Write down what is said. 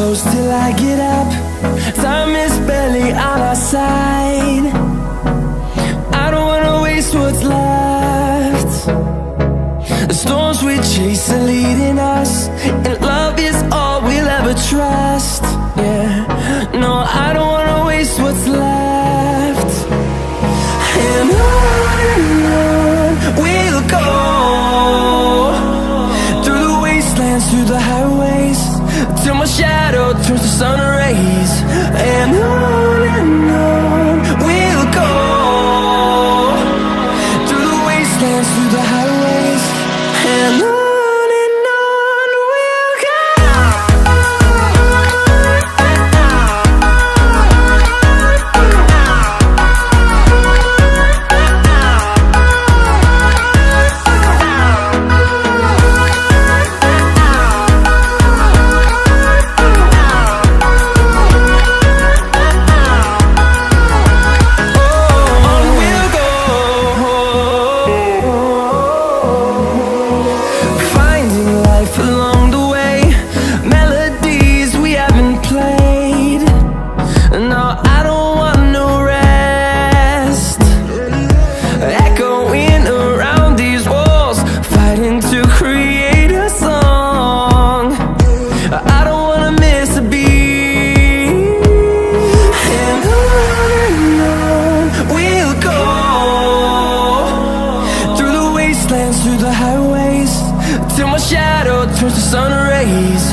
close till I get up. Time is barely on our side. I don't wanna waste what's left. The storms we chase are leading us, and love is all we'll ever trust. Yeah, no, I don't wanna waste what's left. And on we'll go, through the wastelands, through the highways, till my shadow turns to sun rays. And on we'll go, through the wastelands, through the highways, and on we'll go. Through the highways, till my shadow turns to sun rays.